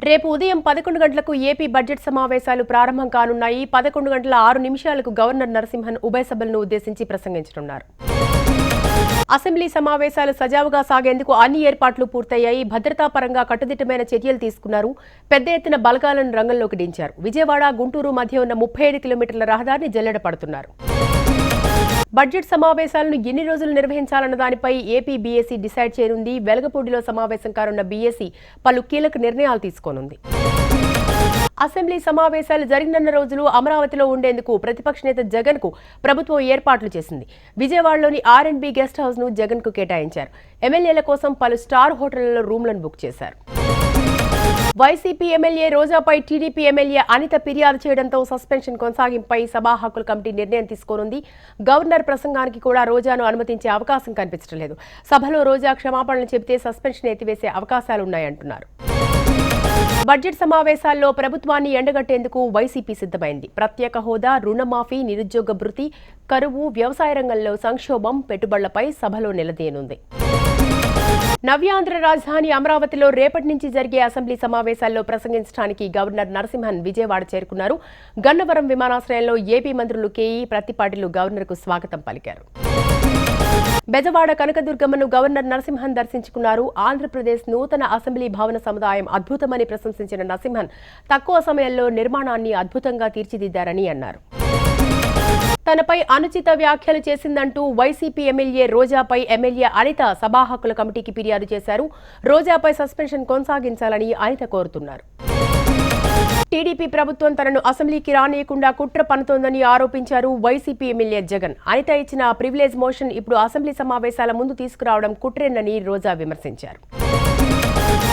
రేపు ఉదయం 11 గంటలకు ఏపీ బడ్జెట్ సమావేశాలు ప్రారంభం కానున్నాయి. 11:06 గవర్నర్ నరసింహన్ ఉభయ సభలను ఉద్దేశించి ప్రసంగించనున్నారు. అసెంబ్లీ సమావేశాలు సజావుగా సాగేందుకు అన్ని ఏర్పాట్లు పూర్తయ్యాయి. భద్రతా పరంగా కట్టుదిట్టమైన చర్యలు తీసుకున్నారు. పెద్ద ఎత్తున బలగాలను రంగంలోకి దించారు. విజయవాడ, గుంటూరు మధ్య ఉన్న 37 కిలోమీటర్ల రహదారిని జల్లెడ పడుతున్నారు. బడ్జెట్ సమావేశాలను ఎన్ని రోజులు నిర్వహించాలన్న దానిపై ఏపీ బీఏసీ డిసైడ్ చేయనుంది. వెలగపూడిలో సమావేశం కానున్న బీఏసీ పలు కీలక నిర్ణయాలు తీసుకోనుంది. అసెంబ్లీ సమావేశాలు జరిగినన్న రోజులు అమరావతిలో ఉండేందుకు ప్రతిపక్ష నేత జగన్ కు ప్రభుత్వం ఏర్పాట్లు చేసింది. విజయవాడలోని R&B గెస్ట్ హౌస్ ను జగన్ కు కేటాయించారు. ఎమ్మెల్యేల కోసం పలు స్టార్ హోటళ్లలో రూమ్లను బుక్ చేశారు. వైసీపీ ఎమ్మెల్యే రోజాపై టీడీపీ ఎమ్మెల్యే అనిత ఫిర్యాదు చేయడంతో సస్పెన్షన్ కొనసాగింపై సభా హక్కుల కమిటీ నిర్ణయం తీసుకోనుంది. గవర్నర్ ప్రసంగానికి కూడా రోజాను అనుమతించే అవకాశం కనిపించడం లేదు. సభలో రోజా క్షమాపణలు చెబితే సస్పెన్షన్ ఎత్తివేసే అవకాశాలున్నాయంటున్నారు. బడ్జెట్ సమావేశాల్లో ప్రభుత్వాన్ని ఎండగట్టేందుకు వైసీపీ సిద్ధమైంది. ప్రత్యేక హోదా, రుణమాఫీ, నిరుద్యోగ భృతి, కరువు, వ్యవసాయ రంగంలో సంక్షోభం, పెట్టుబడులపై సభలో నిలదీయనుంది. నవ్యాంధ్ర రాజధాని అమరావతిలో రేపటి నుంచి జరిగే అసెంబ్లీ సమావేశాల్లో ప్రసంగించడానికి గవర్నర్ నరసింహన్ విజయవాడ చేరుకున్నారు. గన్నవరం విమానాశ్రయంలో ఏపీ మంత్రులు కేఈ, ప్రత్తిపాటిలు గవర్నర్కు స్వాగతం పలికారు. బెజవాడ కనకదుర్గమ్మను గవర్నర్ నరసింహన్ దర్శించుకున్నారు. ఆంధ్రప్రదేశ్ నూతన అసెంబ్లీ భవన సముదాయం అద్భుతమని ప్రశంసించిన నరసింహన్ తక్కువ సమయంలో నిర్మాణాన్ని అద్భుతంగా తీర్చిదిద్దారని అన్నారు. తనపై అనుచిత వ్యాఖ్యలు చేసిందంటూ వైసీపీ ఎమ్మెల్యే రోజాపై ఎమ్మెల్యే అనిత సభా హక్కుల కమిటీకి ఫిర్యాదు చేశారు. రోజాపై సస్పెన్షన్ కొనసాగించాలని అనిత కోరుతున్నారు. టీడీపీ ప్రభుత్వం తనను అసెంబ్లీకి రానియకుండా కుట్ర పన్నుతోందని ఆరోపించారు వైసీపీ ఎమ్మెల్యే జగన్. అనిత ఇచ్చిన ప్రివిలేజ్ మోషన్ ఇప్పుడు అసెంబ్లీ సమావేశాల ముందు తీసుకురావడం కుట్రేనని రోజా విమర్శించారు.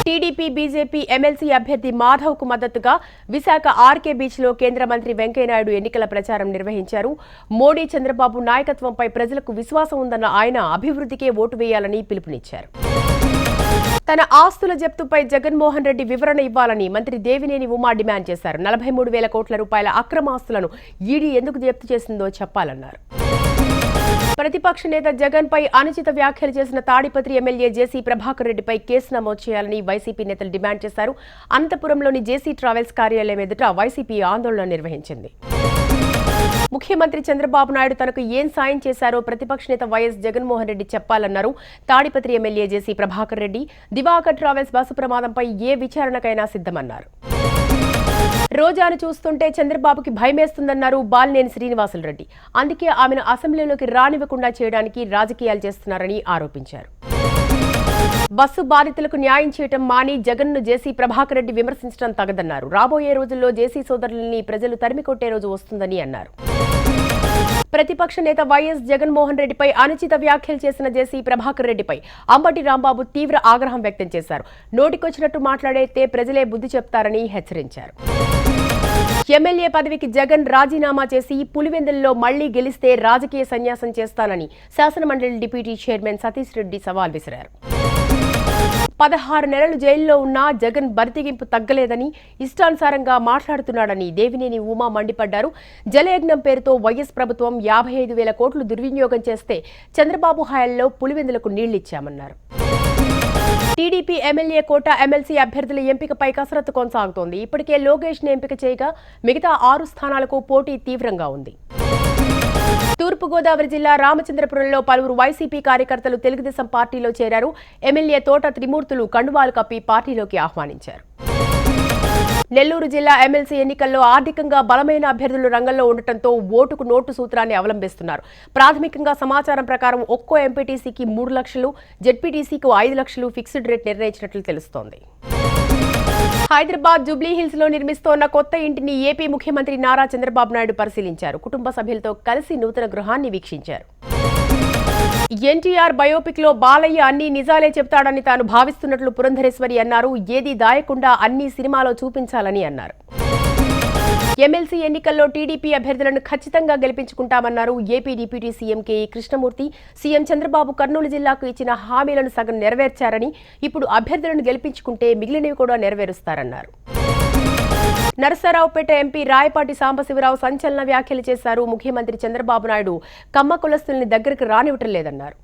టీడీపీ, బీజేపీ ఎమ్మెల్సీ అభ్యర్థి మాధవ్ కు మద్దతుగా విశాఖ ఆర్కే బీచ్ లో కేంద్ర మంత్రి వెంకయ్యనాయుడు ఎన్నికల ప్రచారం నిర్వహించారు. మోడీ, చంద్రబాబు నాయకత్వంపై ప్రజలకు విశ్వాసం ఉందన్న ఆయన అభివృద్ధికే ఓటు వేయాలని పిలుపునిచ్చారు. తన ఆస్తుల జప్తుపై జగన్మోహన్ రెడ్డి వివరణ ఇవ్వాలని మంత్రి దేవినేని ఉమా డిమాండ్ చేశారు. 43,000 కోట్ల రూపాయల అక్రమాస్తులను ఈడీ ఎందుకు జప్తు చేసిందో చెప్పాలన్నారు. ప్రతిపక్ష నేత జగన్ పై అనుచిత వ్యాఖ్యలు చేసిన తాడిపత్రి ఎమ్మెల్యే జేసీ ప్రభాకర్ రెడ్డిపై కేసు నమోదు చేయాలని వైసీపీ నేతలు డిమాండ్ చేశారు. అనంతపురంలోని జేసీ ట్రావెల్స్ కార్యాలయం ఎదుట వైసీపీ ఆందోళన నిర్వహించింది. ముఖ్యమంత్రి చంద్రబాబు నాయుడు తనకు ఏం సాయం చేశారో ప్రతిపక్ష నేత వైఎస్ జగన్మోహన్ రెడ్డి చెప్పాలన్నారు. తాడిపత్రి ఎమ్మెల్యే జేసీ ప్రభాకర్ రెడ్డి దివాకర్ ట్రావెల్స్ బస్సు ప్రమాదంపై ఏ విచారణకైనా సిద్ధమన్నారు. రోజాను చూస్తుంటే చంద్రబాబుకి భయమేస్తుందన్నారు బాలినేని శ్రీనివాసులరెడ్డి. అందుకే ఆమెను అసెంబ్లీలోకి రానివ్వకుండా చేయడానికి రాజకీయాలు చేస్తున్నారని ఆరోపించారు. బస్సు బాధితులకు న్యాయం చేయటం మాని జగన్ను జేసీ ప్రభాకర్ రెడ్డి విమర్శించడం తగదన్నారు. రాబోయే రోజుల్లో జేసీ సోదరులని ప్రజలు తరిమికొట్టే రోజు వస్తుందని అన్నారు. ప్రతిపక్ష నేత వైఎస్ జగన్మోహన్ రెడ్డిపై అనుచిత వ్యాఖ్యలు చేసిన జేసీ ప్రభాకర్ రెడ్డిపై అంబటి రాంబాబు తీవ్ర ఆగ్రహం వ్యక్తం చేశారు. నోటికొచ్చినట్టు మాట్లాడితే ప్రజలే బుద్ధి చెప్తారని హెచ్చరించారు. ఎమ్మెల్యే పదవికి జగన్ రాజీనామా చేసి పులివెందుల్లో మళ్లీ గెలిస్తే రాజకీయ సన్యాసం చేస్తానని శాసనమండలి డిప్యూటీ చైర్మన్ సతీష్ రెడ్డి సవాల్ విసిరారు. 16 నెలలు జైల్లో ఉన్నా జగన్ బరితెగింపు తగ్గలేదని, ఇష్టానుసారంగా మాట్లాడుతున్నాడని దేవినేని ఉమా మండిపడ్డారు. జలయజ్ఞం పేరుతో వైఎస్ ప్రభుత్వం 55,000 కోట్లు దుర్వినియోగం చేస్తే చంద్రబాబు హయాంలో పులివెందులకు నీళ్లిచ్చామన్నారు. టీడీపీ ఎమ్మెల్యే కోట ఎమ్మెల్సీ అభ్యర్థుల ఎంపికపై కసరత్తు కొనసాగుతోంది. ఇప్పటికే లోకేష్ ను ఎంపిక చేయగా మిగతా 6 స్థానాలకు పోటీ తీవ్రంగా ఉంది. తూర్పుగోదావరి జిల్లా రామచంద్రపురంలో పలువురు వైసీపీ కార్యకర్తలు తెలుగుదేశం పార్టీలో చేరారు. ఎమ్మెల్యే తోట త్రిమూర్తులు కండువాలు కప్పి పార్టీలోకి ఆహ్వానించారు. నెల్లూరు జిల్లా ఎమ్మెల్సీ ఎన్నికల్లో ఆర్థికంగా బలమైన అభ్యర్థులు రంగంలో ఉండటంతో ఓటుకు నోటు సూత్రాన్ని అవలంబిస్తున్నారు. ప్రాథమికంగా సమాచారం ప్రకారం ఒక్కో ఎంపీటీసీకి 3 లక్షలు, జెడ్పీటీసీకి 5 లక్షలు ఫిక్స్డ్ రేట్ నిర్ణయించినట్లు తెలుస్తోంది. హైదరాబాద్ జూబ్లీహిల్స్ లో నిర్మిస్తోన్న కొత్త ఇంటిని ఏపీ ముఖ్యమంత్రి నారా చంద్రబాబు నాయుడు పరిశీలించారు. కుటుంబ సభ్యులతో కలిసి నూతన గృహాన్ని వీక్షించారు. ఎన్టీఆర్ బయోపిక్ లో బాలయ్య అన్ని నిజాలే చెప్తాడని తాను భావిస్తున్నట్లు పురంధరేశ్వరి అన్నారు. ఏది దాయకుండా అన్ని సినిమాలో చూపించాలని అన్నారు. ఎమ్మెల్సీ ఎన్నికల్లో టీడీపీ అభ్యర్థులను ఖచ్చితంగా గెలిపించుకుంటామన్నారు. AP deputy CM KE Krishnamurthy. CM Chandrababu Kurnool జిల్లాకు ఇచ్చిన హామీలను సగం నెరవేర్చారని, ఇప్పుడు అభ్యర్థులను గెలిపించుకుంటే మిగిలినవి కూడా నెరవేరుస్తారన్నారు. నరసరావుపేట ఎంపీ రాయపాటి సాంబశివరావు సంచలన వ్యాఖ్యలు చేశారు. ముఖ్యమంత్రి చంద్రబాబు నాయుడు కమ్మ కులస్తుల్ని దగ్గరకు రానివ్వటం లేదన్నారు.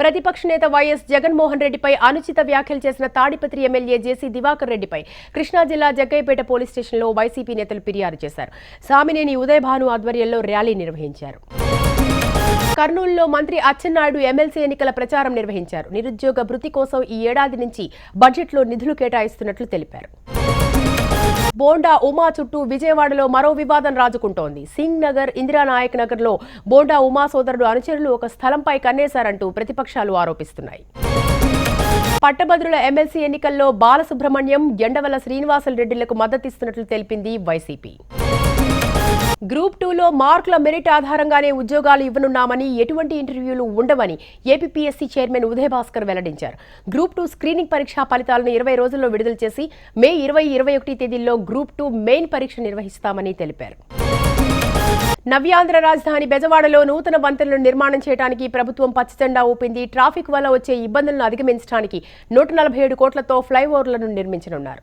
ప్రతిపక్ష నేత వైఎస్ జగన్మోహన్ రెడ్డిపై అనుచిత వ్యాఖ్యలు చేసిన తాడిపత్రి ఎమ్మెల్యే జేసీ దివాకర్ రెడ్డిపై కృష్ణా జిల్లా జగ్గయ్యపేట పోలీస్ స్టేషన్లో వైసీపీ నేతలు ఫిర్యాదు చేశారు. సామినేని ఉదయభాను ఆధ్వర్యంలో ర్యాలీ నిర్వహించారు. కర్నూలులో మంత్రి అచ్చెన్నాయుడు ఎమ్మెల్సీ ఎన్నికల ప్రచారం నిర్వహించారు. నిరుద్యోగ భృతి కోసం ఈ ఏడాది నుంచి బడ్జెట్లో నిధులు కేటాయిస్తున్నట్లు తెలిపారు. బోండా ఉమా చుట్టూ విజయవాడలో మరో వివాదం రాజుకుంటోంది. సింగ్ నగర్, ఇందిరానాయక్ నగర్ లో బోండా ఉమా సోదరుడు అనుచరులు ఒక స్థలంపై కన్నేశారంటూ ప్రతిపక్షాలు ఆరోపిస్తున్నాయి. పట్టభద్రుల ఎమ్మెల్సీ ఎన్నికల్లో బాలసుబ్రహ్మణ్యం, ఎండవల శ్రీనివాసరెడ్డిలకు మద్దతిస్తున్నట్లు తెలిపింది వైసీపీ. గ్రూప్ 2లో మార్కుల మెరిట్ ఆధారంగానే ఉద్యోగాలు ఇవ్వనున్నామని, ఎటువంటి ఇంటర్వ్యూలు ఉండవని ఏపీపీఎస్సీ చైర్మన్ ఉదయభాస్కర్ వెల్లడించారు. గ్రూప్ 2 స్క్రీనింగ్ పరీక్షా ఫలితాలను 20 రోజుల్లో విడుదల చేసి మే 20-21 తేదీల్లో గ్రూప్ 2 మెయిన్ పరీక్ష నిర్వహిస్తామని తెలిపారు. నవ్యాంధ్ర రాజధాని బెజవాడలో నూతన వంతెనలను నిర్మాణం చేయడానికి ప్రభుత్వం పచ్చజెండా ఊపింది. ట్రాఫిక్ వల్ల వచ్చే ఇబ్బందులను అధిగమించడానికి 147 కోట్లతో ఫ్లైఓవర్లను నిర్మించనున్నారు.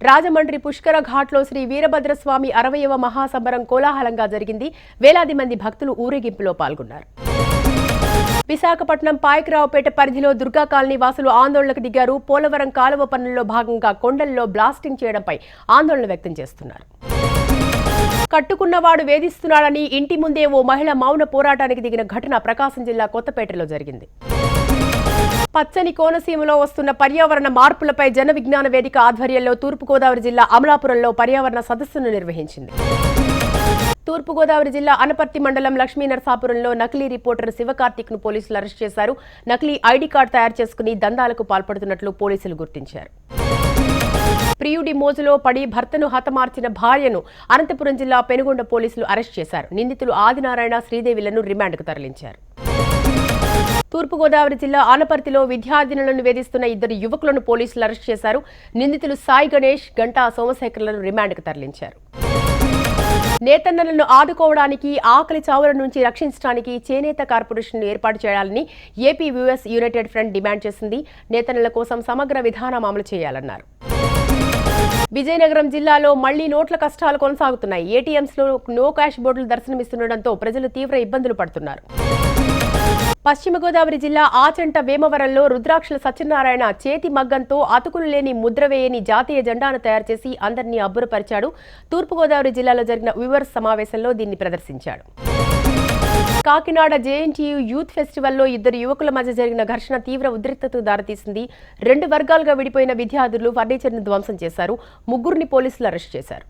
రాజమండ్రి పుష్కర ఘాట్లో శ్రీ వీరభద్రస్వామి 60వ మహాసంబరం కోలాహలంగా జరిగింది. వేలాది మంది భక్తులు ఊరేగింపులో పాల్గొన్నారు. విశాఖపట్నం పాయకరావుపేట పరిధిలో దుర్గా కాలనీ వాసులు ఆందోళనకు దిగారు. పోలవరం కాలువ పనుల్లో భాగంగా కొండల్లో బ్లాస్టింగ్ చేయడంపై ఆందోళన వ్యక్తం చేస్తున్నారు. కట్టుకున్నవాడు వేధిస్తున్నాడని ఇంటి ముందే ఓ మహిళ మౌన పోరాటానికి దిగిన ఘటన ప్రకాశం జిల్లా కొత్తపేటలో జరిగింది. పచ్చని కోనసీమలో వస్తున్న పర్యావరణ మార్పులపై జన విజ్ఞాన వేదిక ఆధ్వర్యంలో తూర్పుగోదావరి జిల్లా అమలాపురంలో పర్యావరణ సదస్సును నిర్వహించింది. తూర్పుగోదావరి జిల్లా అనపర్తి మండలం లక్ష్మీనరసాపురంలో నకిలీ రిపోర్టర్ శివకార్తిక్ ను పోలీసులు అరెస్ట్ చేశారు. నకిలీ ఐడీ కార్డు తయారు చేసుకుని దందాలకు పాల్పడుతున్నట్లు పోలీసులు గుర్తించారు. ప్రియుడి మోజులో పడి భర్తను హతమార్చిన భార్యను అనంతపురం జిల్లా పెనుగొండ పోలీసులు అరెస్ట్ చేశారు. నిందితులు ఆదినారాయణ, శ్రీదేవిలను రిమాండ్కు తరలించారు. తూర్పుగోదావరి జిల్లా ఆనపర్తిలో విద్యార్థినులను వేధిస్తున్న 2 యువకులను పోలీసులు అరెస్ట్ చేశారు. నిందితులు సాయి గణేష్, గంటా సోమశేఖర్లను రిమాండ్కు తరలించారు. నేతన్నలను ఆదుకోవడానికి, ఆకలి చావుల నుంచి రక్షించడానికి చేనేత కార్పొరేషన్ ఏర్పాటు చేయాలని AP US United front demand చేసింది. నేతన్నల కోసం సమగ్ర విధానం అమలు చేయాలన్నారు. విజయనగరం జిల్లాలో మళ్లీ నోట్ల కష్టాలు కొనసాగుతున్నాయి. ఏటీఎంస్ లో నో క్యాష్ బోర్డులు దర్శనమిస్తుండటంతో ప్రజలు తీవ్ర ఇబ్బందులు పడుతున్నారు. పశ్చిమ గోదావరి జిల్లా ఆచంట వేమవరంలో రుద్రాక్షల సత్యనారాయణ చేతి మగ్గంతో అతుకులు లేని ముద్ర వేయని జాతీయ జెండాను తయారు చేసి అందరినీ అబ్బురపరిచాడు. తూర్పుగోదావరి జిల్లాలో జరిగిన వ్యూవర్స్ సమావేశంలో దీన్ని ప్రదర్శించాడు. కాకినాడ జేఎన్టీయూ యూత్ ఫెస్టివల్లో 2 యువకుల మధ్య జరిగిన ఘర్షణ తీవ్ర ఉద్రిక్తతకు దారితీసింది. 2 వర్గాలుగా విడిపోయిన విద్యార్థులు ఫర్నిచర్ను ధ్వంసం చేశారు. 3 పోలీసులు అరెస్ట్ చేశారు.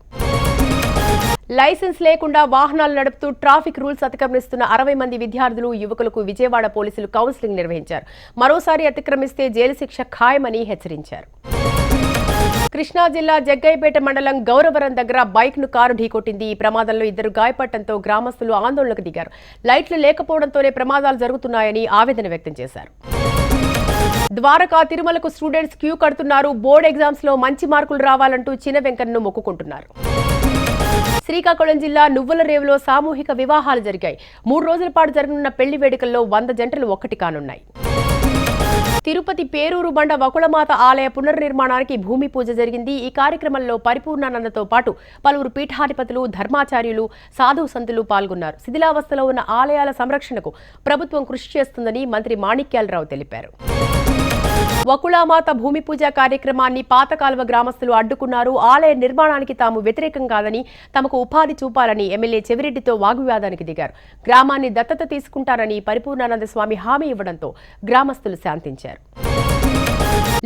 లైసెన్స్ లేకుండా వాహనాలు నడుపుతూ ట్రాఫిక్ రూల్స్ అతిక్రమిస్తున్న 60 మంది విద్యార్థులు, యువకులకు విజయవాడ పోలీసులు కౌన్సిలింగ్ నిర్వహించారు. మరోసారి అతిక్రమిస్తే జైలు శిక్ష ఖాయమని హెచ్చరించారు. కృష్ణా జిల్లా జగ్గయ్యపేట మండలం గౌరవరం దగ్గర బైక్ ను కారు ఢీకొట్టింది. ఈ ప్రమాదంలో 2 గాయపడటంతో గ్రామస్తులు ఆందోళనకు దిగారు. లైట్లు లేకపోవడంతోనే ప్రమాదాలు జరుగుతున్నాయని ఆవేదన వ్యక్తం చేశారు. ద్వారకా తిరుమలకు స్టూడెంట్స్ క్యూ కడుతున్నారు. బోర్డు ఎగ్జామ్స్ లో మంచి మార్కులు రావాలంటూ చిన్న వెంకన్నను మొక్కుకుంటున్నారు. శ్రీకాకుళం జిల్లా నువ్వుల రేవులో సామూహిక వివాహాలు జరిగాయి. 3 రోజుల పాటు జరగనున్న పెళ్లి వేడుకల్లో 100 జంటలు ఒక్కటి కానున్నాయి. తిరుపతి పేరూరు బండ వకుళమాత ఆలయ పునర్నిర్మాణానికి భూమి పూజ జరిగింది. ఈ కార్యక్రమంలో పరిపూర్ణానందతో పాటు పలువురు పీఠాధిపతులు, ధర్మాచార్యులు, సాధు సంతులు పాల్గొన్నారు. శిథిలావస్థలో ఉన్న ఆలయాల సంరక్షణకు ప్రభుత్వం కృషి చేస్తుందని మంత్రి మాణిక్యాలరావు తెలిపారు. వకుళమాత భూమి పూజ కార్యక్రమాన్ని పాతకాలువ గ్రామస్తులు అడ్డుకున్నారు. ఆలయ నిర్మాణానికి తాము వ్యతిరేకం కాదని, తమకు ఉపాధి చూపాలని ఎమ్మెల్యే చెవిరెడ్డితో వాగ్వివాదానికి దిగారు. గ్రామాన్ని దత్తత తీసుకుంటారని పరిపూర్ణానంద స్వామి హామీ ఇవ్వడంతో గ్రామస్తులు శాంతించారు.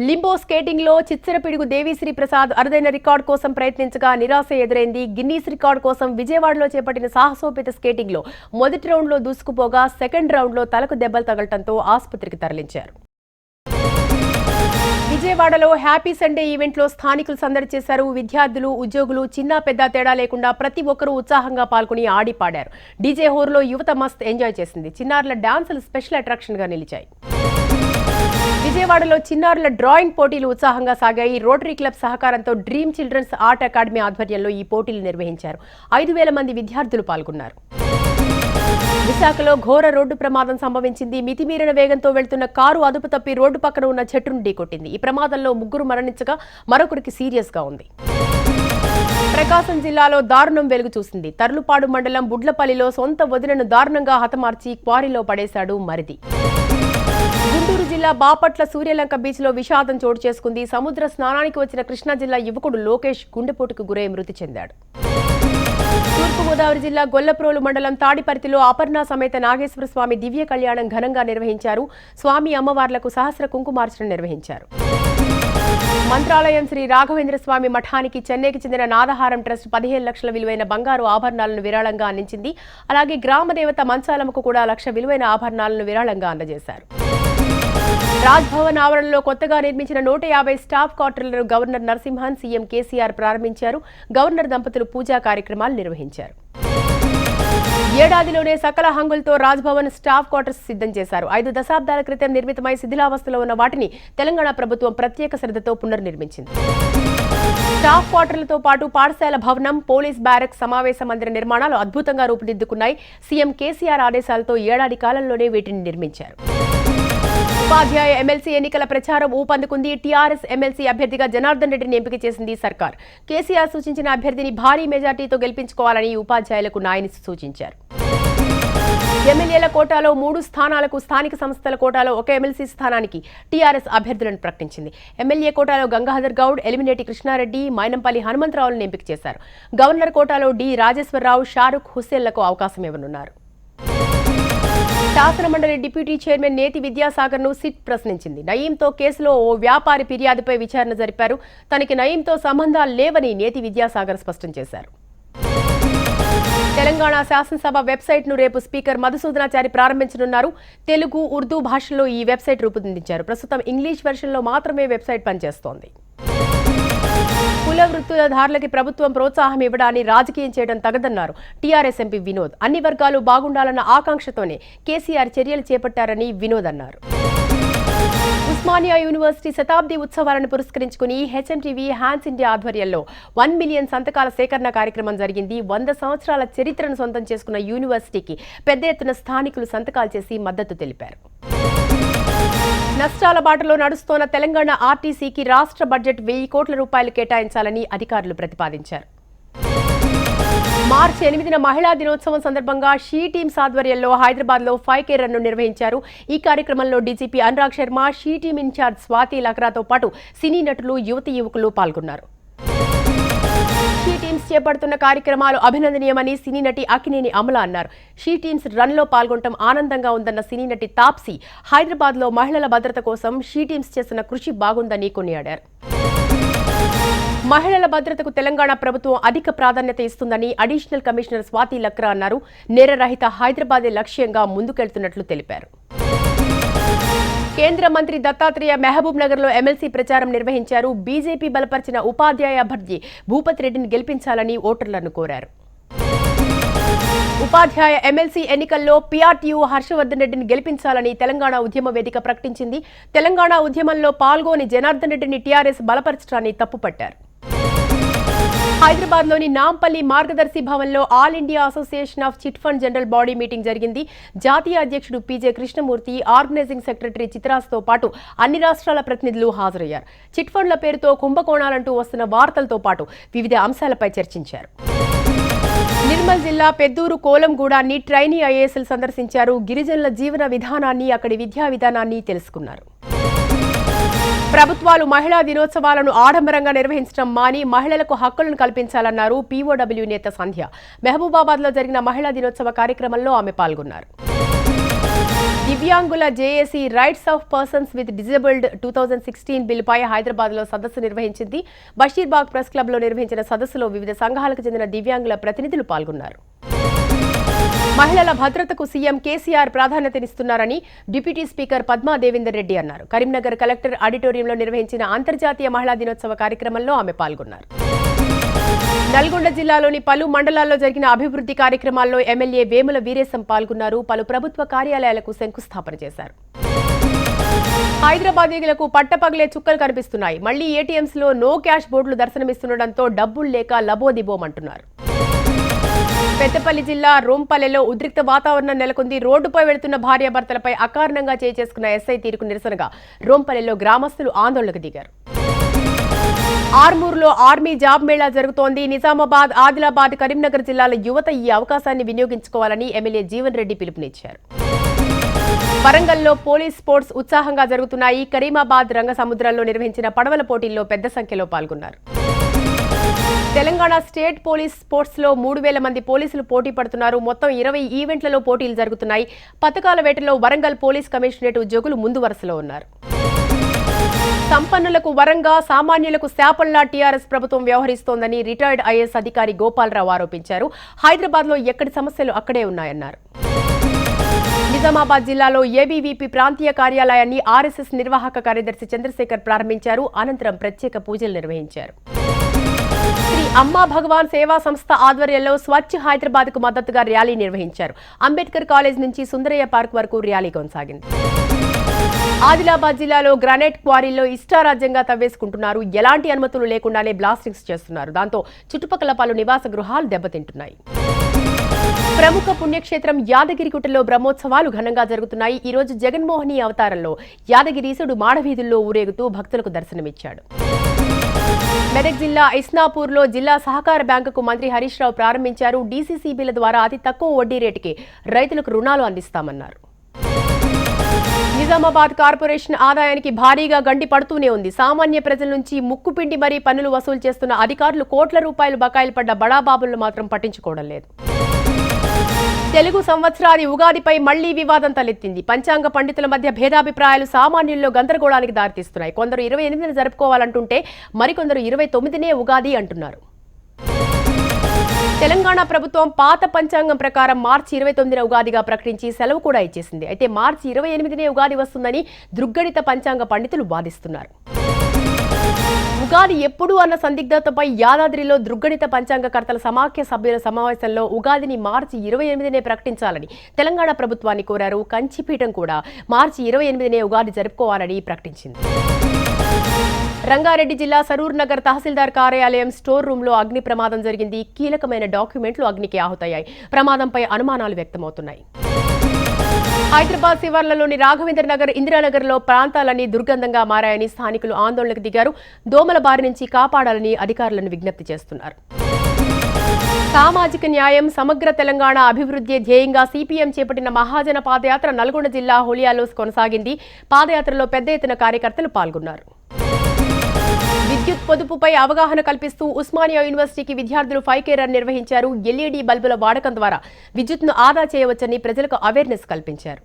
లింబో స్కేటింగ్ లో చిచ్చరపిడుగు దేవిశ్రీ ప్రసాద్ అరుదైన రికార్డు కోసం ప్రయత్నించగా నిరాశ ఎదురైంది. గిన్నీస్ రికార్డు కోసం విజయవాడలో చేపట్టిన సాహసోపేత స్కేటింగ్ లో మొదటి రౌండ్ లో దూసుకుపోగా సెకండ్ రౌండ్ లో తలకు దెబ్బలు తగలటంతో ఆసుపత్రికి తరలించారు. విజయవాడలో హ్యాపీ సండే ఈవెంట్లో స్థానికులు సందడి చేశారు. విద్యార్థులు, ఉద్యోగులు చిన్న పెద్ద తేడా లేకుండా ప్రతి ఒక్కరూ ఉత్సాహంగా పాల్గొని ఆడి పాడారు. డీజే హోరులో యువత మస్త్ ఎంజాయ్ చేసింది. చిన్నారుల డాన్సులు స్పెషల్ అట్రాక్షన్ గా నిలిచాయి. విజయవాడలో చిన్నారుల డ్రాయింగ్ పోటీలు ఉత్సాహంగా సాగాయి. రోటరీ క్లబ్ సహకారంతో డ్రీమ్ చిల్డ్రన్స్ ఆర్ట్ అకాడమీ ఆధ్వర్యంలో ఈ పోటీలు నిర్వహించారు. 5,000 మంది విద్యార్థులు పాల్గొన్నారు. విశాఖలో ఘోర రోడ్డు ప్రమాదం సంభవించింది. మితిమీరిన వేగంతో వెళ్తున్న కారు అదుపు తప్పి రోడ్డు పక్కన ఉన్న చెట్టును ఢీకొట్టింది. ఈ ప్రమాదంలో 3 మరణించగా మరొకరికి సీరియస్ గా ఉంది. ప్రకాశం జిల్లాలో దారుణం వెలుగు చూసింది. తర్లుపాడు మండలం బుడ్లపల్లిలో సొంత వదినను దారుణంగా హతమార్చి క్వారీలో పడేశాడు మరిది. గుంటూరు జిల్లా బాపట్ల సూర్యలంక బీచ్లో విషాదం చోటు చేసుకుంది. సముద్ర స్నానానికి వచ్చిన కృష్ణా జిల్లా యువకుడు లోకేష్ గుండెపోటుకు గురై మృతి చెందాడు. తూర్పుగోదావరి జిల్లా గొల్లప్రోలు మండలం తాడిపర్తిలో అపర్ణ సమేత నాగేశ్వర స్వామి దివ్య కళ్యాణం ఘనంగా నిర్వహించారు. స్వామి అమ్మవార్లకు సహస్ర కుంకుమార్చన నిర్వహించారు. మంత్రాలయం శ్రీ రాఘవేంద్ర స్వామి మఠానికి చెన్నైకి చెందిన నాదహారం ట్రస్ట్ 15 లక్షల విలువైన బంగారు ఆభరణాలను విరాళంగా అందించింది. అలాగే గ్రామదేవత మంచాలమ్మకు కూడా 1 లక్ష విలువైన ఆభరణాలను విరాళంగా అందజేశారు. రాజ్భవన్ ఆవరణలో కొత్తగా నిర్మించిన 150 స్టాఫ్ క్వార్టర్లను గవర్నర్ నరసింహన్, సీఎం కేసీఆర్ ప్రారంభించారు. గవర్నర్ దంపతులు పూజా కార్యక్రమాలు నిర్వహించారు. ఏడాదిలోనే సకల హంగులతో రాజ్భవన్ స్టాఫ్ క్వార్టర్స్ సిద్ధం చేశారు. 5 దశాబ్దాల క్రితం నిర్మితమై శిథిలావస్థలో ఉన్న వాటిని తెలంగాణ ప్రభుత్వం ప్రత్యేక శ్రద్ధతో పునర్నిర్మించింది. స్టాఫ్ క్వార్టర్లతో పాటు పాఠశాల భవనం, పోలీస్ బ్యారక్, సమావేశ మందిర నిర్మాణాలు అద్భుతంగా రూపుదిద్దుకున్నాయి. సీఎం కేసీఆర్ ఆదేశాలతో ఏడాది కాలంలోనే వీటిని నిర్మించారు. ఉపాధ్యాయ ఎమ్మెల్సీ ఎన్నికల ప్రచారం ఊపందుకుంది. టీఆర్ఎస్ ఎమ్మెల్సీ అభ్యర్థిగా జనార్దన్ రెడ్డిని ఎంపిక చేసింది సర్కార్. కేసీఆర్ సూచించిన అభ్యర్థిని భారీ మెజార్టీతో గెలిపించుకోవాలని ఉపాధ్యాయులకు నాయని సూచించారు. ఎమ్మెల్యేల కోటాలో 3 స్థానాలకు, స్థానిక సంస్థల కోటాలో 1 ఎమ్మెల్సీ స్థానానికి టీఆర్ఎస్ అభ్యర్థులను ప్రకటించింది. ఎమ్మెల్యే కోటాలో గంగాధర్ గౌడ్, ఎలిమినేటి కృష్ణారెడ్డి, మైనంపల్లి హనుమంతరావులను ఎంపిక చేశారు. గవర్నర్ కోటాలో డి రాజేశ్వరరావు, షారుఖ్ హుస్సేన్లకు అవకాశం ఇవ్వనున్నారు. శాసనమండలి డిప్యూటీ చైర్మన్ నేతి విద్యాసాగర్ ను సిట్ ప్రశ్నించింది. నయీంతో కేసులో ఓ వ్యాపారి ఫిర్యాదుపై విచారణ జరిపారు. తనకి నయీంతో సంబంధాలు లేవని నేతి విద్యాసాగర్ స్పష్టం చేశారు. తెలంగాణ శాసనసభ వెబ్సైట్ ను రేపు స్పీకర్ మధుసూదనాచారి ప్రారంభించనున్నారు. తెలుగు, ఉర్దూ భాషల్లో ఈ వెబ్సైట్ రూపొందించారు. ప్రస్తుతం ఇంగ్లీష్ వెర్షన్లో మాత్రమే వెబ్సైట్ పనిచేస్తోంది. కుల వృత్తులదారులకి ప్రభుత్వం ప్రోత్సాహం ఇవ్వడాన్ని రాజకీయం చేయడం తగదన్నారు టీఆర్ఎస్ ఎంపీ వినోద్. అన్ని వర్గాలు బాగుండాలన్న ఆకాంక్షతోనే కేసీఆర్ చర్యలు చేపట్టారని వినోద్ అన్నారు. ఉస్మానియా యూనివర్సిటీ శతాబ్ది ఉత్సవాలను పురస్కరించుకుని హెచ్ఎంటీవీ హ్యాండ్స్ ఇండియా ఆధ్వర్యంలో 1 మిలియన్ సంతకాల సేకరణ కార్యక్రమం జరిగింది. 100 సంవత్సరాల చరిత్రను సొంతం చేసుకున్న యూనివర్సిటీకి పెద్ద ఎత్తున స్థానికులు సంతకాలు చేసి మద్దతు తెలిపారు. నష్టాల బాటలో నడుస్తోన్న తెలంగాణ ఆర్టీసీకి రాష్ట్ర బడ్జెట్ 1000 కోట్ల రూపాయలు కేటాయించాలని అధికారులు ప్రతిపాదించారు. మార్చి 8న మహిళా దినోత్సవం సందర్భంగా షీ టీమ్స్ ఆధ్వర్యంలో హైదరాబాద్ లో 5K రన్ నిర్వహించారు. ఈ కార్యక్రమంలో DGP Anurag Sharma, she team incharge Swathi లక్రాతో పాటు సినీ నటులు, యువతీ యువకులు పాల్గొన్నారు. షీ టీమ్స్ చేపడుతున్న కార్యక్రమాలు అభినందనీయమని సినీ నటి అక్కినేని అమల అన్నారు. షీ టీమ్స్ రన్ లో పాల్గొనడం ఆనందంగా ఉందన్న సినీ నటి తాప్సీ హైదరాబాద్ లో మహిళల భద్రత కోసం షీ టీమ్స్ చేసిన కృషి బాగుందని కొనియాడారు. మహిళల భద్రతకు తెలంగాణ ప్రభుత్వం అధిక ప్రాధాన్యత ఇస్తుందని అడిషనల్ కమిషనర్ స్వాతి లక్రా అన్నారు. నేరరహిత హైదరాబాదే లక్ష్యంగా ముందుకెళ్తున్నట్లు తెలిపారు. కేంద్ర మంత్రి దత్తాత్రేయ మహబూబ్ నగర్ లో ఎమ్మెల్సీ ప్రచారం నిర్వహించారు. బీజేపీ బలపరిచిన ఉపాధ్యాయ అభ్యర్థి భూపతి రెడ్డిని గెలిపించాలని ఓటర్లను కోరారు. ఉపాధ్యాయ ఎమ్మెల్సీ ఎన్నికల్లో పీఆర్టీయూ హర్షవర్ధన్ రెడ్డిని గెలిపించాలని తెలంగాణ ఉద్యమ వేదిక ప్రకటించింది. తెలంగాణ ఉద్యమంలో పాల్గొని జనార్దన్ రెడ్డిని టీఆర్ఎస్ బలపరచడాన్ని తప్పుపట్టారు. హైదరాబాద్ లోని నాంపల్లి మార్గదర్శి భవన్ లో all India association of chit fund general body meeting జరిగింది. జాతీయ అధ్యక్షుడు పీజే కృష్ణమూర్తి, ఆర్గనైజింగ్ సెక్రటరీ చిత్రాస్తో పాటు అన్ని రాష్ట్రాల ప్రతినిధులు హాజరయ్యారు. చిట్ ఫండ్ల పేరుతో కుంభకోణాలంటూ వస్తున్న వార్తలతో పాటు వివిధ అంశాలపై చర్చించారు. నిర్మల్ జిల్లా పెద్దూరు కోలంగూడాన్ని ట్రైనీ ఐఏఎస్లు సందర్శించారు. గిరిజనుల జీవన విధానాన్ని, అక్కడి విద్యా విధానాన్ని తెలుసుకున్నారు. ప్రభుత్వాలు మహిళా దినోత్సవాలను ఆడంబరంగా నిర్వహించడం మాని మహిళలకు హక్కులను కల్పించాలన్నారు పీఓడబ్ల్యూ నేత సంధ్య. మహబూబాబాద్ లో జరిగిన మహిళా దినోత్సవ కార్యక్రమంలో ఆమె పాల్గొన్నారు. దివ్యాంగుల JAC rights of persons with disabled 2016 బిల్లుపై హైదరాబాద్ లో సదస్సు నిర్వహించింది. బషీర్బాగ్ ప్రెస్ క్లబ్ లో నిర్వహించిన సదస్సులో వివిధ సంఘాలకు చెందిన దివ్యాంగుల ప్రతినిధులు పాల్గొన్నారు. మహిళల భద్రతకు సీఎం కేసీఆర్ ప్రాధాన్యతనిస్తున్నారని డిప్యూటీ స్పీకర్ పద్మా దేవేందర్ రెడ్డి అన్నారు. కరీంనగర్ కలెక్టర్ ఆడిటోరియంలో నిర్వహించిన అంతర్జాతీయ మహిళా దినోత్సవ కార్యక్రమంలో ఆమె పాల్గొన్నారు. నల్గొండ జిల్లాలోని పలు మండలాల్లో జరిగిన అభివృద్ధి కార్యక్రమాల్లో ఎమ్మెల్యే వేముల వీరేశం పాల్గొన్నారు. పలు ప్రభుత్వ కార్యాలయాలకు శంకుస్థాపన చేశారు. హైదరాబాదీయులకు పట్టపగలే చుక్కలు కనిపిస్తున్నాయి. మళ్లీ ఏటీఎంస్ లో నో క్యాష్ బోర్డులు దర్శనమిస్తుండటంతో డబ్బులు లేక లబోదిబోమంటున్నారు. పెద్దపల్లి జిల్లా రోంపల్లెలో ఉద్రిక్త వాతావరణం నెలకొంది. రోడ్డుపై వెళుతున్న భార్యాభర్తలపై అకారణంగా చేసుకున్న ఎస్ఐ తీరుకు నిరసనగా రోంపల్లెలో గ్రామస్తులు ఆందోళనకు దిగారు. ఆర్మూర్లో ఆర్మీ జాబ్ మేళా జరుగుతోంది. నిజామాబాద్, ఆదిలాబాద్, కరీంనగర్ జిల్లాల యువత ఈ అవకాశాన్ని వినియోగించుకోవాలని ఎమ్మెల్యే జీవన్ రెడ్డి పిలుపునిచ్చారు. వరంగల్లో పోలీస్ స్పోర్ట్స్ ఉత్సాహంగా జరుగుతున్నాయి. కరీమాబాద్ రంగసముద్రంలో నిర్వహించిన పడవల పోటీల్లో పెద్ద సంఖ్యలో పాల్గొన్నారు. తెలంగాణ స్టేట్ పోలీస్ స్పోర్ట్స్ లో 3,000 మంది పోలీసులు పోటీ పడుతున్నారు. మొత్తం 20 ఈవెంట్లలో పోటీలు జరుగుతున్నాయి. పతకాల వేటలో వరంగల్ పోలీస్ కమిషనరేట్ ఉద్యోగులు ముందు వరుసలో ఉన్నారు. సంపన్నులకు వరంగా, సామాన్యులకు శాపంలా టీఆర్ఎస్ ప్రభుత్వం వ్యవహరిస్తోందని రిటైర్డ్ ఐఏఎస్ అధికారి గోపాలరావు ఆరోపించారు. హైదరాబాద్ లో ఎక్కడి సమస్యలు అక్కడే ఉన్నాయన్నారు. నిజామాబాద్ జిల్లాలో ఏబీవీపీ ప్రాంతీయ కార్యాలయాన్ని ఆర్ఎస్ఎస్ నిర్వాహక కార్యదర్శి చంద్రశేఖర్ ప్రారంభించారు. అనంతరం ప్రత్యేక పూజలు నిర్వహించారు. శ్రీ అమ్మా భగవాన్ సేవా సంస్థ ఆధ్వర్యంలో స్వచ్ఛ హైదరాబాద్ కు మద్దతుగా ర్యాలీ నిర్వహించారు. అంబేద్కర్ కాలేజ్ నుంచి సుందరయ్య పార్క్ వరకు ర్యాలీ కొనసాగింది. ఆదిలాబాద్ జిల్లాలో గ్రానైట్ క్వారీల్లో ఇష్టారాజ్యంగా తవ్వేసుకుంటున్నారు. ఎలాంటి అనుమతులు లేకుండానే బ్లాస్టింగ్స్ చేస్తున్నారు. దాంతో చుట్టుపక్కల పలు నివాస గృహాలు దెబ్బతింటున్నాయి. ప్రముఖ పుణ్యక్షేత్రం యాదగిరిగుట్టలో బ్రహ్మోత్సవాలు ఘనంగా జరుగుతున్నాయి. ఈ రోజు జగన్మోహిని అవతారంలో యాదగిరీసుడు మాడవీధుల్లో ఊరేగుతూ భక్తులకు దర్శనమిచ్చాడు. మెదక్ జిల్లా ఇస్నాపూర్లో జిల్లా సహకార బ్యాంకుకు మంత్రి హరీష్ రావు ప్రారంభించారు. డీసీసీబీల ద్వారా అతి తక్కువ వడ్డీ రేటుకి రైతులకు రుణాలు అందిస్తామన్నారు. నిజామాబాద్ కార్పొరేషన్ ఆదాయానికి భారీగా గండి పడుతూనే ఉంది. సామాన్య ప్రజల నుంచి ముక్కుపిండి మరీ పన్నులు వసూలు చేస్తున్న అధికారులు కోట్ల రూపాయలు బకాయిలు పడ్డ బడాబాబులను మాత్రం పట్టించుకోవడం లేదు. తెలుగు సంవత్సరాది ఉగాదిపై మళ్లీ వివాదం తలెత్తింది. పంచాంగ పండితుల మధ్య భేదాభిప్రాయాలు సామాన్యుల్లో గందరగోళానికి దారితీస్తున్నాయి. కొందరు 28ని జరుపుకోవాలంటుంటే మరికొందరు 29నే ఉగాది అంటున్నారు. తెలంగాణ ప్రభుత్వం పాత పంచాంగం ప్రకారం మార్చి 29న ఉగాదిగా ప్రకటించి సెలవు కూడా ఇచ్చేసింది. అయితే మార్చి 28నే ఉగాది వస్తుందని దృగ్గణిత పంచాంగ పండితులు వాదిస్తున్నారు. ఉగాది ఎప్పుడు అన్న సందిగ్ధతపై యాదాద్రిలో దృగ్గణిత పంచాంగకర్తల సమాఖ్య సభ్యుల సమావేశంలో ఉగాదిని మార్చి 28నే ప్రకటించాలని తెలంగాణ ప్రభుత్వాన్ని కోరారు. కంచిపీఠం కూడా మార్చి 28నే ఉగాది జరుపుకోవాలని ప్రకటించింది. రంగారెడ్డి జిల్లా సరూర్ నగర్ తహసీల్దార్ కార్యాలయం స్టోర్ రూమ్ లో అగ్ని ప్రమాదం జరిగింది. కీలకమైన డాక్యుమెంట్లు అగ్నికి ఆహుతయ్యాయి. ప్రమాదంపై అనుమానాలు వ్యక్తమవుతున్నాయి. హైదరాబాద్ శివార్లలోని రాఘవేంద్ర నగర్, ఇందిరానగర్ లో ప్రాంతాలన్నీ దుర్గంధంగా మారాయని స్థానికులు ఆందోళనకు దిగారు. దోమల బారి నుంచి కాపాడాలని అధికారులను విజ్ఞప్తి చేస్తున్నారు. సామాజిక న్యాయం, సమగ్ర తెలంగాణ అభివృద్ధి ధ్యేయంగా సిపిఎం చేపట్టిన మహాజన పాదయాత్ర నల్గొండ జిల్లా హోలియాలో కొనసాగింది. పాదయాత్రలో పెద్ద ఎత్తున కార్యకర్తలు పాల్గొన్నారు. విద్యుత్ పొదుపుపై అవగాహన కల్పిస్తూ ఉస్మానియా యూనివర్సిటీకి విద్యార్థులు 5K రన్ నిర్వహించారు. ఎల్ఈడీ బల్బుల వాడకం ద్వారా విద్యుత్ను ఆదా చేయవచ్చని ప్రజలకు అవేర్నెస్ కల్పించారు.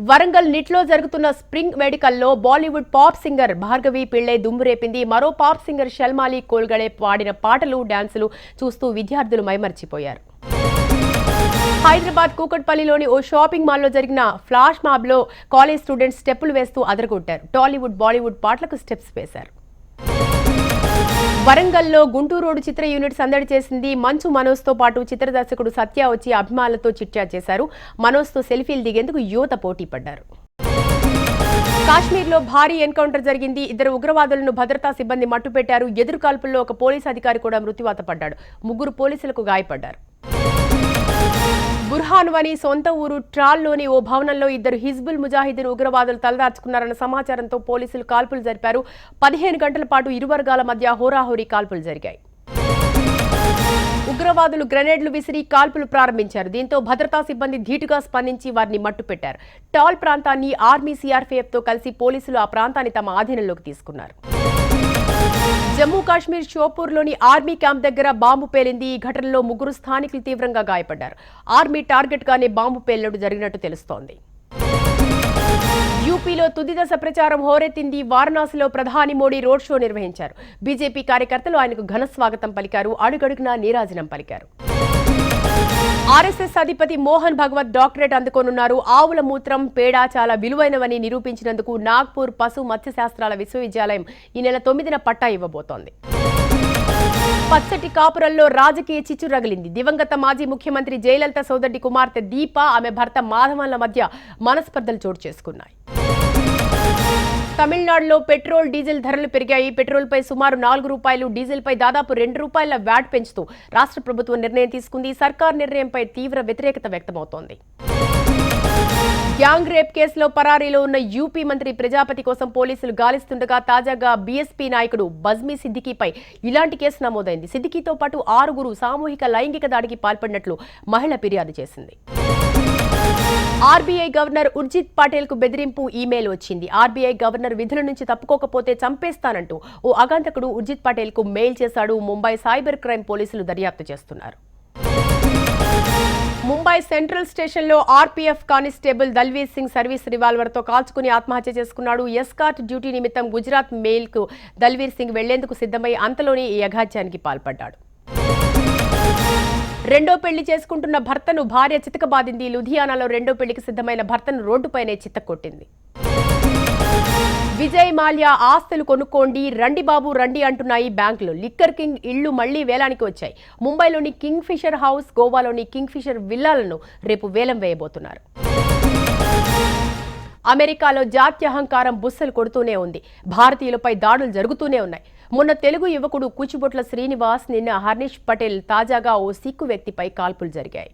వరంగల్ నిట్లో జరుగుతున్న స్ప్రింగ్ మెడికల్లో బాలీవుడ్ పాప్ సింగర్ భార్గవి పిళ్ళై దుమ్మురేపింది. మరో పాప్ సింగర్ షల్మాలి కోల్గడే పాడిన పాటలు, డాన్సులు చూస్తూ విద్యార్థులు మైమర్చిపోయారు. హైదరాబాద్ కూకట్పల్లిలోని ఓ షాపింగ్ మాల్లో జరిగిన ఫ్లాష్ మాబ్ లో కాలేజ్ స్టూడెంట్స్ స్టెప్పులు వేస్తూ అదరగొట్టారు. టాలీవుడ్, బాలీవుడ్ పాటలకు స్టెప్స్ వేశారు. వరంగల్లో గుంటూరు రోడ్డు చిత్ర యూనిట్ సందడి చేసింది. మంచు మనోజ్ తో పాటు చిత్ర దర్శకుడు సత్య వచ్చి అభిమానులతో చిట్చాట్ చేశారు. మనోజ్ తో సెల్ఫీలు దిగేందుకు యువత పోటీ పడ్డారు. కాశ్మీర్లో భారీ ఎన్కౌంటర్ జరిగింది. 2 ఉగ్రవాదులను భద్రతా సిబ్బంది మట్టుపెట్టారు. ఎదురు కాల్పుల్లో ఒక పోలీస్ అధికారి కూడా మృత్యువాత పడ్డాడు. 3 పోలీసులకు గాయపడ్డారు. బుర్హాన్ వని సొంత ఊరు ట్రాల్లోని ఓ భవనంలో 2 హిజ్బుల్ ముజాహిదీన్ ఉగ్రవాదులు తలదార్చుకున్నారన్న సమాచారంతో పోలీసులు కాల్పులు జరిపారు. 15 గంటల పాటు ఇరు వర్గాల మధ్య హోరాహోరీ కాల్పులు జరిగాయి. ఉగ్రవాదులు గ్రెనేడ్లు విసిరి కాల్పులు ప్రారంభించారు. దీంతో భద్రతా సిబ్బంది ధీటుగా స్పందించి వారిని మట్టుపెట్టారు. టాల్ ప్రాంతాన్ని ఆర్మీ సిఆర్పీఎఫ్ తో కలిసి పోలీసులు ఆ ప్రాంతాన్ని తమ ఆధీనంలోకి తీసుకున్నారు. జమ్మూ కాశ్మీర్ షోపూర్లోని ఆర్మీ క్యాంప్ దగ్గర బాంబు పేలింది. ఈ ఘటనలో 3 స్థానికులు తీవ్రంగా గాయపడ్డారు. ఆర్మీ టార్గెట్ గానే బాంబు పేలినట్టు జరిగినట్టు తెలుస్తోంది. యూపీలో తుది దశ ప్రచారం హోరెత్తింది. వారణాసిలో ప్రధాని మోడీ రోడ్ షో నిర్వహించారు. బీజేపీ కార్యకర్తలు ఆయనకు ఘన స్వాగతం పలికారు. అడుగడుగునా నీరాజనం పలికారు. ఆర్ఎస్ఎస్ అధిపతి మోహన్ భగవత్ డాక్టరేట్ అందుకోనున్నారు. ఆవుల మూత్రం, పేడ చాలా విలువైనవని నిరూపించినందుకు నాగ్పూర్ పశు మత్స్యశాస్త్రాల విశ్వవిద్యాలయం ఈ నెల 9న పట్టా ఇవ్వబోతోంది. పచ్చటి కాపురంలో రాజకీయ చిచ్చు రగిలింది. దివంగత మాజీ ముఖ్యమంత్రి జయలలిత సోదరి కుమార్తె దీప, ఆమె భర్త మాధవన్ల మధ్య మనస్పర్ధలు చోటు చేసుకున్నాయి. తమిళనాడులో పెట్రోల్, డీజిల్ ధరలు పెరిగాయి. పెట్రోల్పై సుమారు 4 రూపాయలు, డీజిల్పై దాదాపు 2 రూపాయల వ్యాట్ పెంచుతూ రాష్ట్ర ప్రభుత్వం నిర్ణయం తీసుకుంది. సర్కార్ నిర్ణయంపై తీవ్ర వ్యతిరేకత వ్యక్తమవుతోంది. గ్యాంగ్ రేప్ కేసులో పరారీలో ఉన్న యూపీ మంత్రి ప్రజాపతి కోసం పోలీసులు గాలిస్తుండగా తాజాగా బీఎస్పీ నాయకుడు బజ్మీ సిద్దికీపై ఇలాంటి కేసు నమోదైంది. సిద్దికీతో పాటు 6 సామూహిక లైంగిక దాడికి పాల్పడినట్లు మహిళ ఫిర్యాదు చేసింది. ఆర్బీఐ గవర్నర్ ఉర్జిత్ పటేల్ కు బెదిరింపు ఈమెయిల్ వచ్చింది. ఆర్బీఐ గవర్నర్ విధుల నుంచి తప్పుకోకపోతే చంపేస్తానంటూ ఓ అగంతకుడు ఉర్జిత్ పటేల్ కు మెయిల్ చేశాడు. ముంబై సైబర్ క్రైమ్ పోలీసులు దర్యాప్తు చేస్తున్నారు. ముంబై సెంట్రల్ స్టేషన్లో RPF constable Dalvir Singh service రివాల్వర్తో కాల్చుకుని ఆత్మహత్య చేసుకున్నాడు. ఎస్కార్ట్ డ్యూటీ నిమిత్తం గుజరాత్ మెయిల్ కు దల్వీర్ సింగ్ వెళ్లేందుకు సిద్ధమై అంతలోనే ఈ అఘాత్యానికి పాల్పడ్డాడు. రెండో పెళ్లి చేసుకుంటున్న భర్తను భార్య చితకబాదింది. లుధియానాలో రెండో పెళ్లికి సిద్ధమైన భర్తను రోడ్డుపైనే చితక్కొట్టింది. విజయ్ మాల్యా ఆస్తులు కొనుక్కోండి, రండి బాబు రండి అంటున్నాయి బ్యాంకులు. లిక్కర్ కింగ్ ఇళ్లు మళ్లీ వేలానికి వచ్చాయి. ముంబైలోని కింగ్ ఫిషర్ హౌస్, గోవాలోని కింగ్ ఫిషర్ విల్లాలను రేపు వేలం వేయబోతున్నారు. అమెరికాలో జాత్యహంకారం బుస్సలు కొడుతూనే ఉంది. భారతీయులపై దాడులు జరుగుతూనే ఉన్నాయి. మొన్న తెలుగు యువకుడు కూచిబొట్ల శ్రీనివాస్, నిన్న హర్నిష్ పటేల్, తాజాగా ఓ సిక్కు వ్యక్తిపై కాల్పులు జరిగాయి.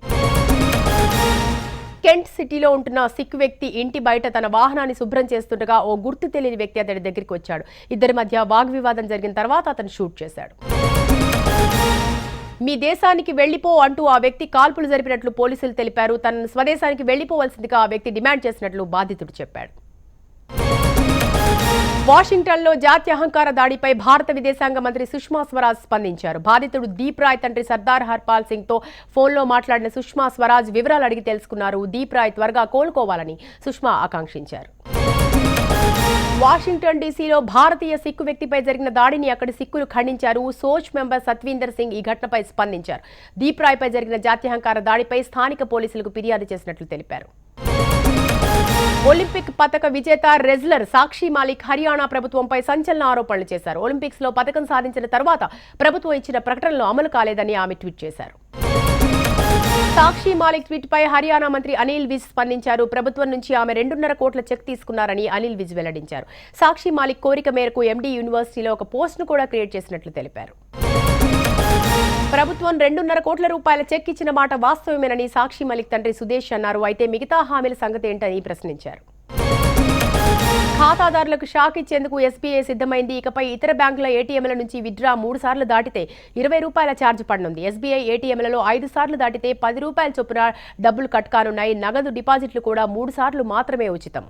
కెంట్ సిటీలో ఉంటున్న సిక్కు వ్యక్తి ఇంటి బయట తన వాహనాన్ని శుభ్రం చేస్తుండగా ఓ గుర్తు తెలియని వ్యక్తి అతడి దగ్గరికి వచ్చాడు. ఇద్దరి మధ్య వాగ్వివాదం జరిగిన తర్వాత అతను షూట్ చేశాడు. మీ దేశానికి వెళ్లిపో అంటూ ఆ వ్యక్తి కాల్పులు జరిపినట్లు పోలీసులు తెలిపారు. తన స్వదేశానికి వెళ్లిపోవలసిందిగా ఆ వ్యక్తి డిమాండ్ చేసినట్లు బాధితుడు చెప్పాడు. వాషింగ్టన్లో జాత్యహంకార దాడిపై భారత విదేశాంగ మంత్రి సుష్మా స్వరాజ్ స్పందించారు. బాధితుడు దీప్ రాయ్ తండ్రి సర్దార్ హర్పాల్ సింగ్ తో ఫోన్లో మాట్లాడిన సుష్మా స్వరాజ్ వివరాలు అడిగి తెలుసుకున్నారు. దీప్ రాయ్ త్వరగా కోలుకోవాలని సుష్మా ఆకాంక్షించారు. వాషింగ్టన్ డీసీలో భారతీయ సిక్కు వ్యక్తిపై జరిగిన దాడిని అక్కడి సిక్కులు ఖండించారు. సోచ్ మెంబర్ సత్వీందర్ సింగ్ ఈ ఘటనపై స్పందించారు. దీప్ రాయ్ పై జరిగిన జాత్యహంకార దాడిపై స్థానిక పోలీసులకు ఫిర్యాదు చేసినట్లు తెలిపారు. ఒలింపిక్ పతక విజేత రెజ్లర్ సాక్షి మాలిక్ హర్యానా ప్రభుత్వంపై సంచలన ఆరోపణలు చేశారు. ఒలింపిక్స్ లో పతకం సాధించిన తర్వాత ప్రభుత్వం ఇచ్చిన ప్రకటనలు అమలు కాలేదని ఆమె ట్వీట్ చేశారు. సాక్షి మాలిక్ ట్వీట్ పై హర్యానా మంత్రి అనిల్ విజ్ స్పందించారు. ప్రభుత్వం నుంచి ఆమె 2.5 కోట్ల చెక్ తీసుకున్నారని అనిల్ విజ్ వెల్లడించారు. సాక్షి మాలిక్ కోరిక మేరకు ఎండీ యూనివర్సిటీలో ఒక పోస్ట్ను కూడా క్రియేట్ చేసినట్లు తెలిపారు. ప్రభుత్వం 2.5 కోట్ల రూపాయల చెక్ ఇచ్చిన మాట వాస్తవమేనని సాక్షి మాలిక్ తండ్రి సుదేశ్ అన్నారు. అయితే మిగతా హామీల సంగతి ఏంటని ప్రశ్నించారు. ఖాతాదారులకు షాక్ ఇచ్చేందుకు ఎస్బీఐ సిద్ధమైంది. ఇకపై ఇతర బ్యాంకుల ఏటీఎంల నుంచి విత్డ్రా 3 సార్లు దాటితే 20 రూపాయల ఛార్జ్ పడనుంది. ఎస్బీఐ ఏటీఎంలలో 5 సార్లు దాటితే 10 రూపాయల చొప్పున డబ్బులు కట్ కానున్నాయి. నగదు డిపాజిట్లు కూడా 3 సార్లు మాత్రమే ఉచితం.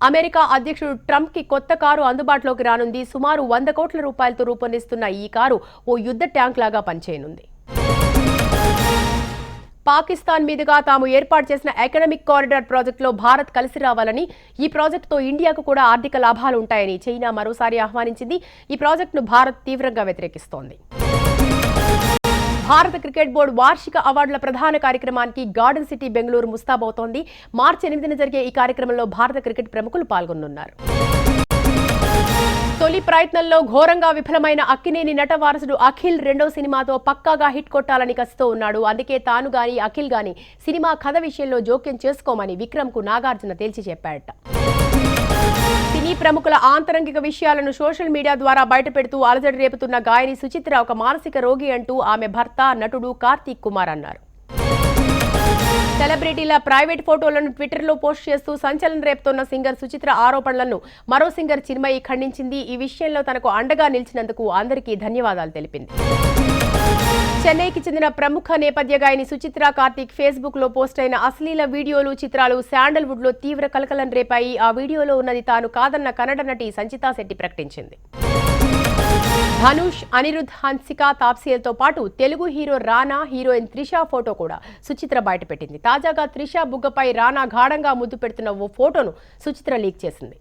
అమెరికా అధ్యక్షుడు ట్రంప్ కి కొత్త కారు అందుబాటులోకి రానుంది. సుమారు 100 కోట్ల రూపాయలతో రూపొందిస్తున్న ఈ కారు ఓ యుద్ధ ట్యాంక్ లాగా పనిచేయనుంది. పాకిస్తాన్ మీదుగా తాము ఏర్పాటు చేసిన ఎకనామిక్ కారిడార్ ప్రాజెక్టులో భారత్ కలిసి రావాలని, ఈ ప్రాజెక్టుతో ఇండియాకు కూడా ఆర్థిక లాభాలు ఉంటాయని చైనా మరోసారి ఆహ్వానించింది. ఈ ప్రాజెక్టును భారత్ తీవ్రంగా వ్యతిరేకిస్తోంది. భారత క్రికెట్ బోర్డు వార్షిక అవార్డుల ప్రధాన కార్యక్రమానికి గార్డెన్ సిటీ బెంగళూరు ముస్తాబవుతోంది. మార్చి 8న జరిగే ఈ కార్యక్రమంలో భారత క్రికెట్ ప్రముఖులు పాల్గొనున్నారు. తొలి ప్రయత్నంలో ఘోరంగా విఫలమైన అక్కినేని నట వారసుడు అఖిల్ రెండో సినిమాతో పక్కాగా హిట్ కొట్టాలని కసితో ఉన్నాడు. అందుకే తాను గాని అఖిల్ గాని సినిమా కథ విషయంలో జోక్యం చేసుకోమని విక్రమ్ కు నాగార్జున తేల్చి చెప్పాడట. సినీ ప్రముఖుల ఆంతరంగిక విషయాలను సోషల్ మీడియా ద్వారా బయటపెడుతూ అలజడి రేపుతున్న గాయని సుచిత్ర ఒక మానసిక రోగి అంటూ ఆమె భర్త నటుడు కార్తీక్ కుమార్ అన్నారు. సెలబ్రిటీల ప్రైవేట్ ఫోటోలను ట్విట్టర్లో పోస్ట్ చేస్తూ సంచలనం రేపుతోన్న సింగర్ సుచిత్ర ఆరోపణలను మరో సింగర్ చిన్మయి ఖండించింది. ఈ విషయంలో తనకు అండగా నిలిచినందుకు అందరికీ ధన్యవాదాలు తెలిపింది. చెన్నైకి చెందిన ప్రముఖ నేపథ్య గాయని సుచిత్ర కార్తీక్ ఫేస్బుక్ లో పోస్ట్ అయిన అశ్లీల వీడియోలు, చిత్రాలు శాండల్వుడ్ లో తీవ్ర కలకలం రేపాయి. ఆ వీడియోలో ఉన్నది తాను కాదన్న కన్నడ నటి సంచితా శెట్టి ప్రకటించింది. ధనుష్, అనిరుద్, హన్సిక, తాప్సీలతో పాటు తెలుగు హీరో రానా, హీరోయిన్ త్రిష ఫోటో కూడా సుచిత్ర బయటపెట్టింది. తాజాగా త్రిష బుగ్గపై రానా గాఢంగా ముద్దు పెడుతున్న ఓ ఫోటోను సుచిత్ర లీక్ చేసింది.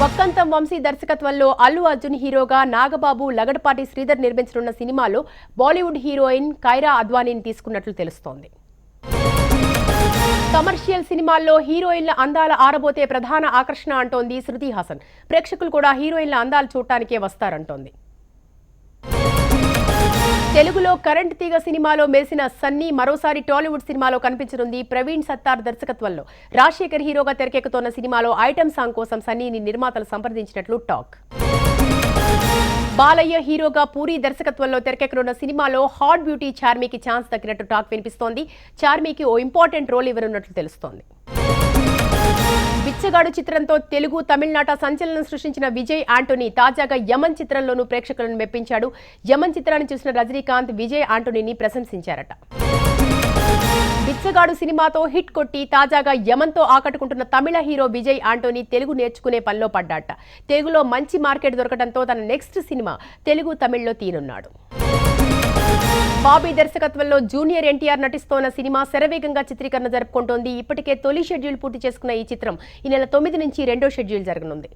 వక్కంతం వంశీ దర్శకత్వంలో అల్లు అర్జున్ హీరోగా నాగబాబు, లగడపాటి శ్రీధర్ నిర్మించనున్న సినిమాలో బాలీవుడ్ హీరోయిన్ కైరా అద్వానీని తీసుకున్నట్లు తెలుస్తోంది. కమర్షియల్ సినిమాల్లో హీరోయిన్ల అందాల ఆరబోతే ప్రధాన ఆకర్షణ అంటోంది శృతి హాసన్. ప్రేక్షకులు కూడా హీరోయిన్ల అందాలు చూడటానికే వస్తారంటోంది. తెలుగులో కరెంట్ తీగ సినిమాలో మెరిసిన సన్నీ మరోసారి టాలీవుడ్ సినిమాలో కనిపించనుంది. ప్రవీణ్ సత్తార్ దర్శకత్వంలో రాజశేఖర్ హీరోగా తెరకెక్కుతోన్న సినిమాలో ఐటెం సాంగ్ కోసం సన్నీని నిర్మాతలు సంప్రదించినట్లు టాక్. బాలయ్య హీరోగా పూరి దర్శకత్వంలో తెరకెక్కనున్న సినిమాలో హాట్ బ్యూటీ చార్మీకి ఛాన్స్ దక్కినట్టు టాక్ వినిపిస్తోంది. చార్మీకి ఓ ఇంపార్టెంట్ రోల్ ఇవ్వనున్నట్లు తెలుస్తోంది. బిచ్చగాడు చిత్రంతో తెలుగు తమిళనాట సంచలనం సృష్టించిన విజయ్ ఆంటోనీ తాజాగా యమన్ చిత్రంలోనూ ప్రేక్షకులను మెప్పించాడు. యమన్ చిత్రాన్ని చూసిన రజనీకాంత్ విజయ్ ఆంటోనీని ప్రశంసించారట. బిచ్చగాడు సినిమాతో హిట్ కొట్టి తాజాగా యమన్తో ఆకట్టుకుంటున్న తమిళ హీరో విజయ్ ఆంటోనీ తెలుగు నేర్చుకునే పనిలో పడ్డాట. తెలుగులో మంచి మార్కెట్ దొరకడంతో తన నెక్స్ట్ సినిమా తెలుగు తమిళ్లో తీనున్నాడు. బాబీ దర్శకత్వంలో జూనియర్ ఎన్టీఆర్ నటిస్తోన్న సినిమా శరవేగంగా చిత్రీకరణ జరుపుకుంటోంది. ఇప్పటికే తొలి షెడ్యూల్ పూర్తి చేసుకున్న ఈ చిత్రం ఈ నెల 9 నుంచి రెండో షెడ్యూల్ జరగనుంది.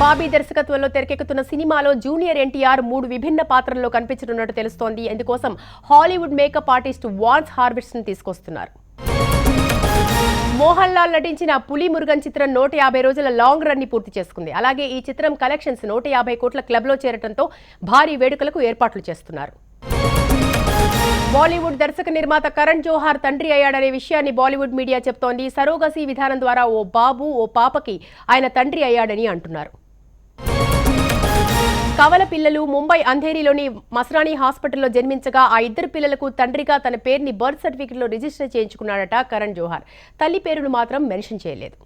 బాబీ దర్శకత్వంలో తెరకెక్కుతున్న సినిమాలో జూనియర్ ఎన్టీఆర్ 3 విభిన్న పాత్రల్లో కనిపించనున్నట్టు తెలుస్తోంది. ఇందుకోసం Hollywood makeup artist Vance Harvest ని తీసుకొస్తున్నారు. మోహన్ లాల్ నటించిన పులి మురుగన్ చిత్రం 150 రోజుల లాంగ్ రన్ ని పూర్తి చేసుకుంది. అలాగే ఈ చిత్రం కలెక్షన్స్ 150 కోట్ల క్లబ్ లో చేరటంతో భారీ వేడుకలకు ఏర్పాట్లు చేస్తున్నారు. బాలీవుడ్ దర్శక నిర్మాత కరణ్ జోహార్ తండ్రి అయ్యాడనే విషయాన్ని బాలీవుడ్ మీడియా చెప్తోంది. సరోగసీ విధానం ద్వారా ఓ బాబు ఓ పాపకి ఆయన తండ్రి అయ్యాడని అంటున్నారు. కవల పిల్లలు ముంబై అంధేరిలోని మస్రానీ హాస్పిటల్లో జన్మించగా ఆ ఇద్దరు పిల్లలకు తండ్రిగా తన పేరుని బర్త్ సర్టిఫికెట్లో రిజిస్టర్ చేయించుకున్నాడట కరణ్ జోహార్. తల్లి పేరును మాత్రం మెన్షన్ చేయలేదు.